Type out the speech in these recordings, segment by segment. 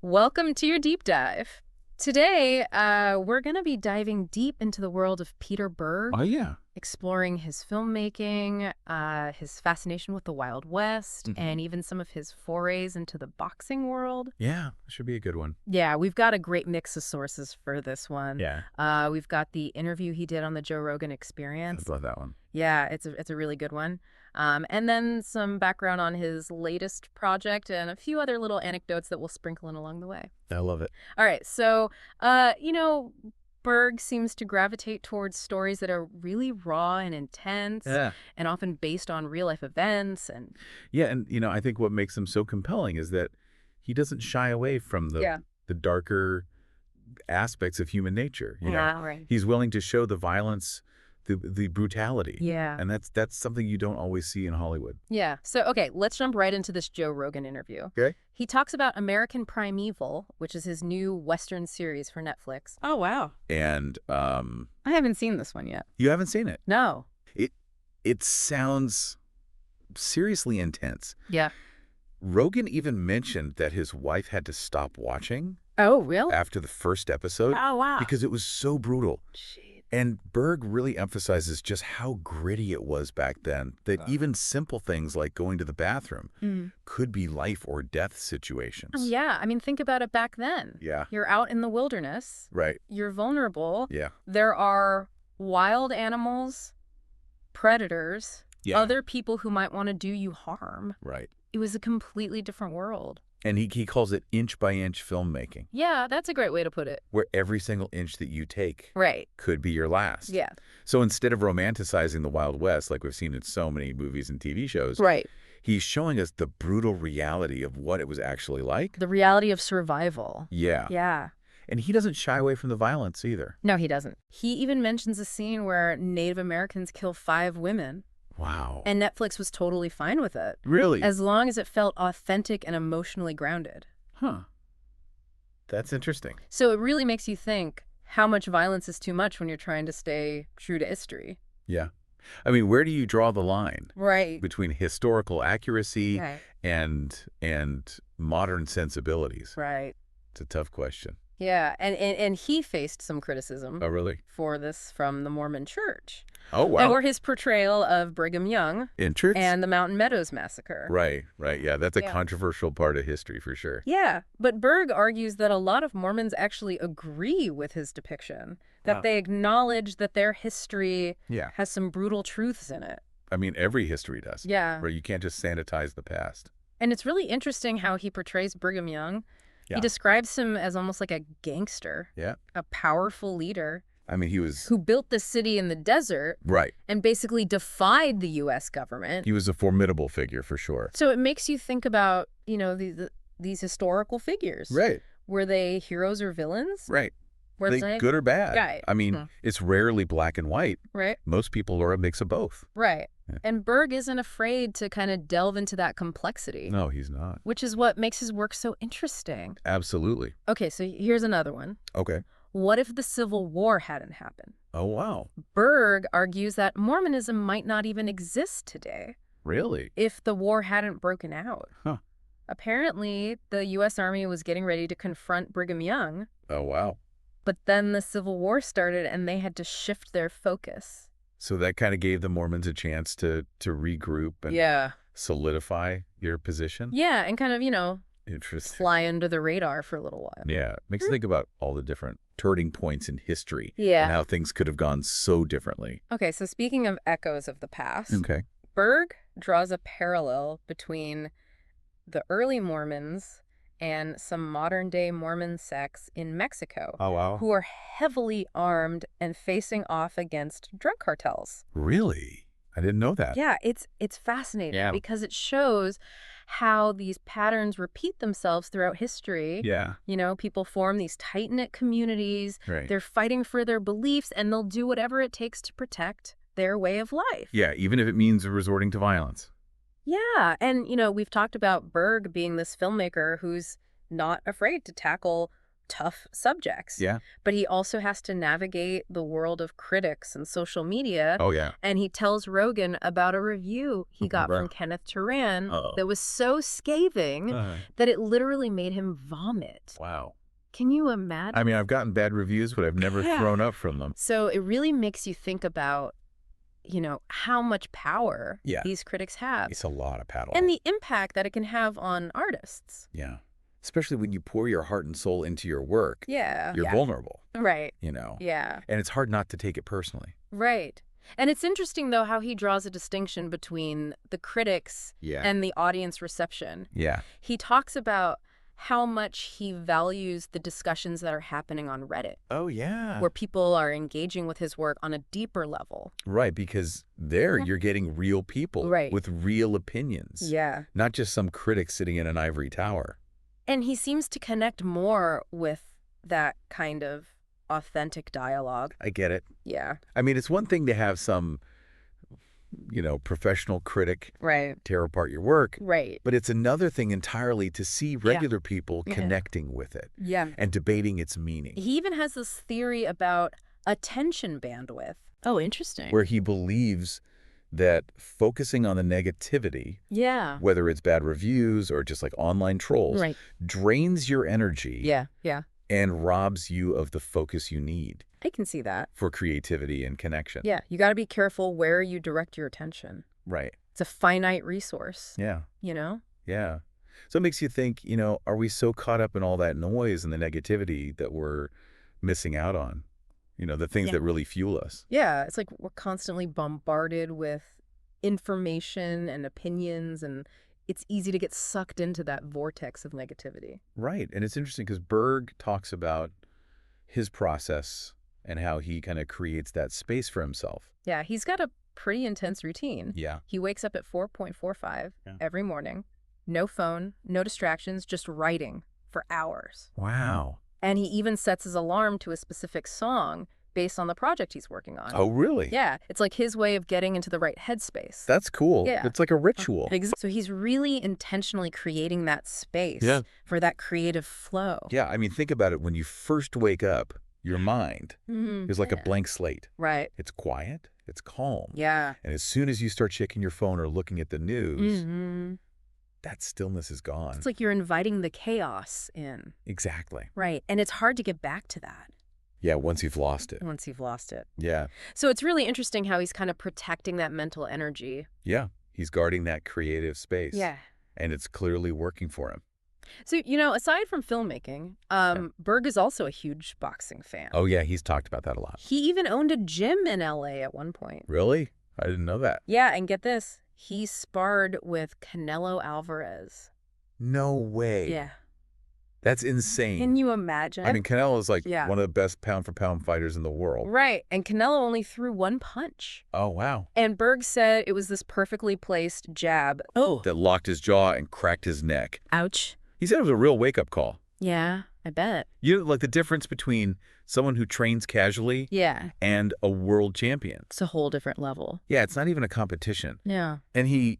Welcome to your deep dive. Today, we're going to be diving deep into the world of Peter Berg, Oh, yeah. exploring his filmmaking, his fascination with the Wild West, Mhm. and even some of his forays into the boxing world. Yeah, should be a good one. Yeah, we've got a great mix of sources for this one. Yeah. We've got the interview he did on the Joe Rogan I Experience. love that one. Yeah, it's a really good one. And then some background on his latest project and a few other little anecdotes that we'll sprinkle in along the way. I love it. All right, so, uh, you know, Berg seems to gravitate towards stories that are really raw and intense Yeah. and often based on real life events and Yeah, and I think what makes him so compelling is that he doesn't shy away from the yeah. the darker aspects of human nature. Right. He's willing to show the violence, the brutality. Yeah. And that's something you don't always see in Hollywood. Yeah. So, okay, let's jump right into this Joe Rogan interview. Okay. He talks about American Primeval, which is his new Western series for Netflix. Oh, wow. And I haven't seen this one yet. you haven't seen it. No. It sounds seriously intense. Yeah. Rogan even mentioned that his wife had to stop watching Oh, really? after the first episode Oh, wow. because it was so brutal. Jeez. And Berg really emphasizes just how gritty it was back then, that even simple things like going to the bathroom could be life or death situations. Oh, yeah. I mean, think about it back then. Yeah, You're out in the wilderness. right. You're vulnerable. Yeah. There are wild animals, predators, Yeah. other people who might want to do you harm. Right. It was a completely different world. And he calls it inch-by-inch filmmaking, Yeah, that's a great way to put it. where every single inch that you take Right. could be your last. Yeah. So instead of romanticizing the Wild West, like we've seen in so many movies and TV shows, Right. he's showing us the brutal reality of what it was actually like. The reality of survival. Yeah. Yeah. And he doesn't shy away from the violence either. No, he doesn't. He even mentions a scene where Native Americans kill 5 women, Wow. and Netflix was totally fine with it, Really? as long as it felt authentic and emotionally grounded. Huh. That's interesting. So it really makes you think how much violence is too much when you're trying to stay true to history. Yeah. I mean, where do you draw the line Right. between historical accuracy Right. and modern sensibilities? Right. It's a tough question. Yeah, and he faced some criticism Oh, really? for this from the Mormon Church Oh, wow. or his portrayal of Brigham Young Interesting. and the Mountain Meadows Massacre. Right, right. Yeah, that's a Yeah. controversial part of history for sure. Yeah, but Berg argues that a lot of Mormons actually agree with his depiction, that Wow. they acknowledge that their history Yeah. has some brutal truths in it. I mean, every history does. Yeah. Where you can't just sanitize the past. And it's really interesting how he portrays Brigham Young. Yeah. He describes him as almost like a gangster, Yeah. a powerful leader I mean, he was... who built the city in the desert Right. and basically defied the U.S. government. He was a formidable figure for sure. So it makes you think about, these historical figures. Right, Were they heroes or villains? right. Were They good or bad. Right. I mean, it's rarely black and white. Right. Most people are a mix of both. Right. Yeah. And Berg isn't afraid to kind of delve into that complexity, No, he's not. which is what makes his work so interesting. Absolutely. Okay, so here's another one. Okay. What if the Civil War hadn't happened? Oh, wow. Berg argues that Mormonism might not even exist today Really? if the war hadn't broken out. Huh. Apparently, the U.S. Army was getting ready to confront Brigham Young, Oh, wow. but then the Civil War started and they had to shift their focus. So that kind of gave the Mormons a chance to regroup and Yeah. solidify your position? Yeah, and kind of, Interesting. fly under the radar for a little while. Yeah. Makes you think about all the different turning points in history Yeah. and how things could have gone so differently. Okay, so speaking of echoes of the past, Okay. Berg draws a parallel between the early Mormons and some modern-day Mormon sects in Mexico Oh, wow. who are heavily armed and facing off against drug cartels. Really? I didn't know that. Yeah, it's fascinating Yeah. because it shows how these patterns repeat themselves throughout history. Yeah. People form these tight-knit communities. Right. They're fighting for their beliefs, and they'll do whatever it takes to protect their way of life. Yeah, even if it means resorting to violence. Yeah, and we've talked about Berg being this filmmaker who's not afraid to tackle tough subjects. Yeah. But he also has to navigate the world of critics and social media. Oh, yeah. And he tells Rogan about a review he got Right. from Kenneth Turan Uh-oh. that was so scathing that it literally made him vomit. Wow. Can you imagine? I mean, I've gotten bad reviews, but I've never thrown up from them. So it really makes you think about, how much power these critics have. It's a lot of paddle. And the impact that it can have on artists. Yeah. Especially when you pour your heart and soul into your work. Yeah. You're vulnerable. Right. Yeah. And it's hard not to take it personally. Right. And it's interesting, though, how he draws a distinction between the critics and the audience reception. Yeah. He talks about how much he values the discussions that are happening on Reddit. Oh, yeah. Where people are engaging with his work on a deeper level. Right, because there you're getting real people with real opinions. Yeah. Not just some critic sitting in an ivory tower. And he seems to connect more with that kind of authentic dialogue. I get it. Yeah. I mean, it's one thing to have some, professional critic tear apart your work. Right. But it's another thing entirely to see regular people connecting with it and debating its meaning. He even has this theory about attention bandwidth. Oh, interesting. Where he believes that focusing on the negativity, whether it's bad reviews or just like online trolls, drains your energy and robs you of the focus you need. I can see that. For creativity and connection. Yeah, you got to be careful where you direct your attention. Right. It's a finite resource. Yeah. Yeah. So it makes you think, are we so caught up in all that noise and the negativity that we're missing out on? The things that really fuel us. Yeah, it's like we're constantly bombarded with information and opinions, and it's easy to get sucked into that vortex of negativity. Right. And it's interesting because Berg talks about his process and how he kind of creates that space for himself. Yeah, he's got a pretty intense routine. Yeah. He wakes up at 4:45 every morning. No phone, no distractions, just writing for hours. Wow. And he even sets his alarm to a specific song based on the project he's working on. Oh, really? Yeah. It's like his way of getting into the right headspace. That's cool. Yeah. It's like a ritual. So he's really intentionally creating that space for that creative flow. Yeah. I mean, think about it. When you first wake up, your mind is like a blank slate. Right. It's quiet. It's calm. Yeah. And as soon as you start checking your phone or looking at the news, that stillness is gone. It's like you're inviting the chaos in. Exactly. Right. And it's hard to get back to that. Yeah, once you've lost it. Once you've lost it. Yeah. So it's really interesting how he's kind of protecting that mental energy. Yeah. He's guarding that creative space. Yeah. And it's clearly working for him. So, aside from filmmaking, Berg is also a huge boxing fan. Oh, yeah. He's talked about that a lot. He even owned a gym in L.A. at one point. Really? I didn't know that. Yeah, and get this. He sparred with Canelo Alvarez. No way. Yeah. That's insane. Can you imagine? I mean, Canelo is like one of the best pound-for-pound fighters in the world. Right. And Canelo only threw one punch. Oh, wow. And Berg said it was this perfectly placed jab. Oh. That locked his jaw and cracked his neck. Ouch. He said it was a real wake-up call. Yeah, I bet. Like the difference between someone who trains casually and a world champion. It's a whole different level. Yeah, it's not even a competition. Yeah. And he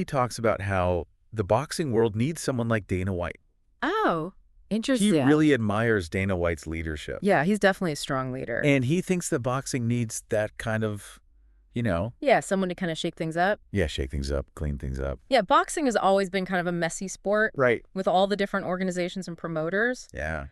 talks about how the boxing world needs someone like Dana White. Oh, interesting. He really admires Dana White's leadership. Yeah, he's definitely a strong leader. And he thinks that boxing needs that kind of, Yeah, someone to kind of shake things up. Yeah, shake things up, clean things up. Yeah, boxing has always been kind of a messy sport. Right. With all the different organizations and promoters. Yeah.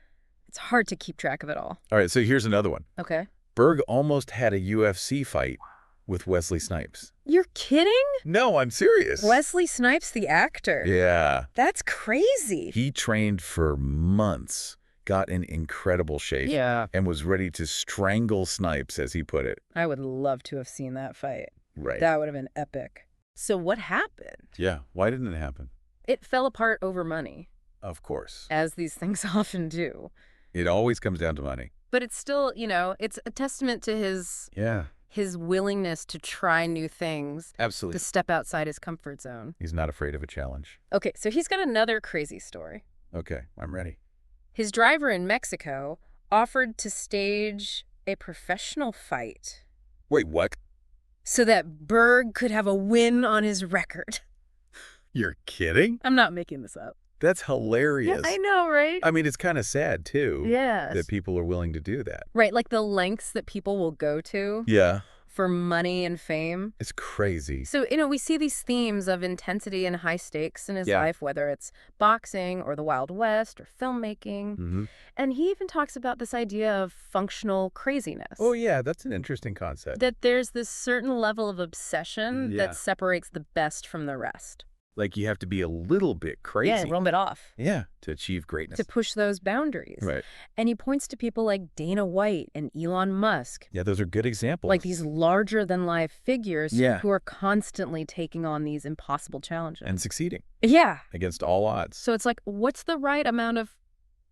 It's hard to keep track of it all. All right, so here's another one. Okay. Berg almost had a UFC fight with Wesley Snipes. You're kidding? No, I'm serious. Wesley Snipes, the actor. Yeah. That's crazy. He trained for months, got in incredible shape, and was ready to strangle Snipes, as he put it. I would love to have seen that fight. Right. That would have been epic. So what happened? Yeah. Why didn't it happen? It fell apart over money. Of course. As these things often do. It always comes down to money. But it's still, it's a testament to his willingness to try new things. Absolutely. To step outside his comfort zone. He's not afraid of a challenge. Okay, so he's got another crazy story. Okay, I'm ready. His driver in Mexico offered to stage a professional fight. Wait, what? So that Berg could have a win on his record. You're kidding? I'm not making this up. That's Yeah, hilarious. I know, right? I mean, it's kind of sad, too, that Yes. people are willing to do that. Right, like the lengths that people will go to Yeah. for money and fame. It's crazy. So, we see these themes of intensity and high stakes in his Yeah. life, whether it's boxing or the Wild West or filmmaking. Mm-hmm. And he even talks about this idea of functional craziness. Oh, yeah, that's an interesting concept. That there's this certain level of obsession that separates the best from the rest. Like you have to be a little bit crazy. Yeah, roam it off. Yeah, to achieve greatness. To push those boundaries. Right. And he points to people like Dana White and Elon Musk. Yeah, those are good examples. Like these larger-than-life figures Yeah. who are constantly taking on these impossible challenges. And succeeding. Yeah. Against all odds. So it's like, what's the right amount of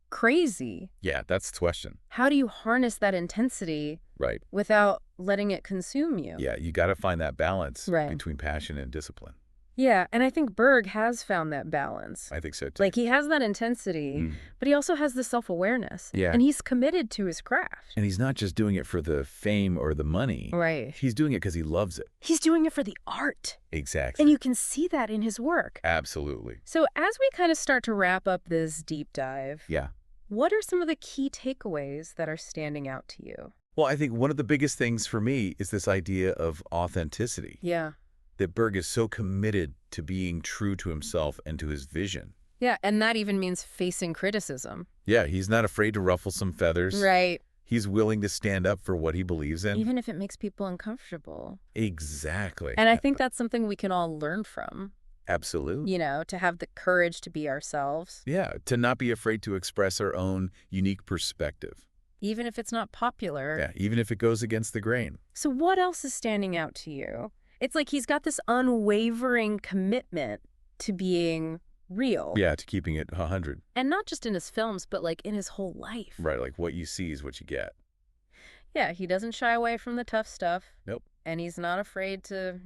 crazy? Yeah, that's the question. How do you harness that intensity Right. without letting it consume you? Yeah, you got to find that balance Right. between passion and discipline. Yeah, and I think Berg has found that balance. I think so, too. Like, he has that intensity, but he also has the self-awareness. Yeah. And he's committed to his craft. And he's not just doing it for the fame or the money. Right. He's doing it because he loves it. He's doing it for the art. Exactly. And you can see that in his work. Absolutely. So as we kind of start to wrap up this deep dive, Yeah. what are some of the key takeaways that are standing out to you? Well, I think one of the biggest things for me is this idea of authenticity. Yeah. That Berg is so committed to being true to himself and to his vision. Yeah, and that even means facing criticism. Yeah, he's not afraid to ruffle some feathers. Right. He's willing to stand up for what he believes in. Even if it makes people uncomfortable. Exactly. And I think that's something we can all learn from. Absolutely. To have the courage to be ourselves. Yeah, to not be afraid to express our own unique perspective. Even if it's not popular. Yeah, even if it goes against the grain. So what else is standing out to you? It's like he's got this unwavering commitment to being real. Yeah, to keeping it 100. And not just in his films, but like in his whole life. Right, like what you see is what you get. Yeah, he doesn't shy away from the tough stuff. Nope. And he's not afraid to,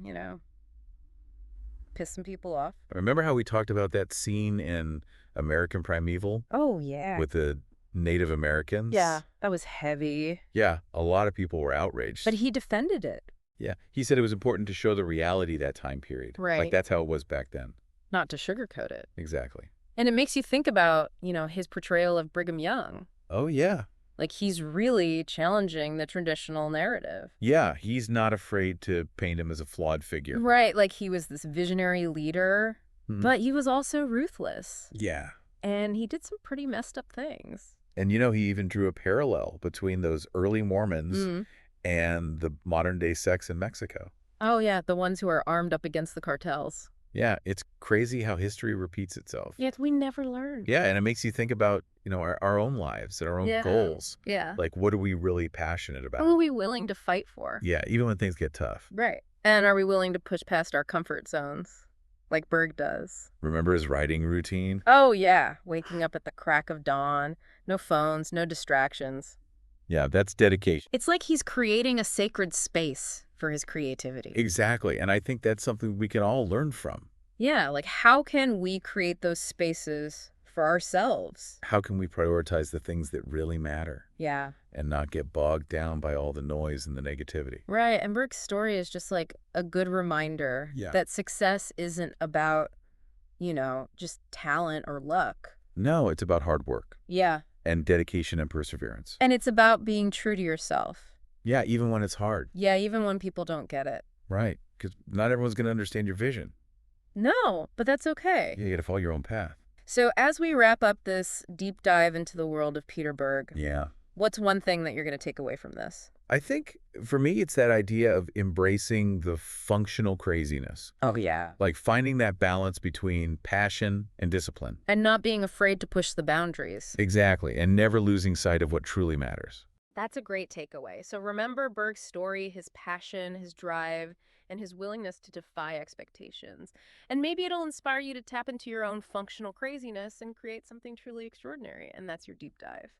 piss some people off. Remember how we talked about that scene in American Primeval? Oh, yeah. With the Native Americans? Yeah, that was heavy. Yeah, a lot of people were outraged. But he defended it. Yeah, he said it was important to show the reality of that time period. Right. Like that's how it was back then. Not to sugarcoat it. Exactly. And it makes you think about, his portrayal of Brigham Young. Oh, yeah. Like he's really challenging the traditional narrative. Yeah, he's not afraid to paint him as a flawed figure. Right, like he was this visionary leader, but he was also ruthless. Yeah. And he did some pretty messed up things. And he even drew a parallel between those early Mormons and the modern-day sects in Mexico. Oh, yeah, the ones who are armed up against the cartels. Yeah, it's crazy how history repeats itself. Yet we never learn. Yeah, and it makes you think about, our own lives and our own goals. Yeah. Like, what are we really passionate about? Who are we willing to fight for? Yeah, even when things get tough. Right. And are we willing to push past our comfort zones, like Berg does? Remember his writing routine? Oh, yeah. Waking up at the crack of dawn. No phones, no distractions. Yeah, that's dedication. It's like he's creating a sacred space for his creativity. Exactly. And I think that's something we can all learn from. Yeah, like how can we create those spaces for ourselves? How can we prioritize the things that really matter? Yeah. And not get bogged down by all the noise and the negativity. Right. And Berg's story is just like a good reminder that success isn't about, just talent or luck. No, it's about hard work. Yeah. And dedication and perseverance. And it's about being true to yourself. Yeah, even when it's hard. Yeah, even when people don't get it. Right, because not everyone's going to understand your vision. No, but that's okay. Yeah, you got to follow your own path. So as we wrap up this deep dive into the world of Peter Berg, what's one thing that you're going to take away from this? I think, for me, it's that idea of embracing the functional craziness. Oh, yeah. Like finding that balance between passion and discipline. And not being afraid to push the boundaries. Exactly, and never losing sight of what truly matters. That's a great takeaway. So remember Berg's story, his passion, his drive, and his willingness to defy expectations. And maybe it'll inspire you to tap into your own functional craziness and create something truly extraordinary. And that's your deep dive.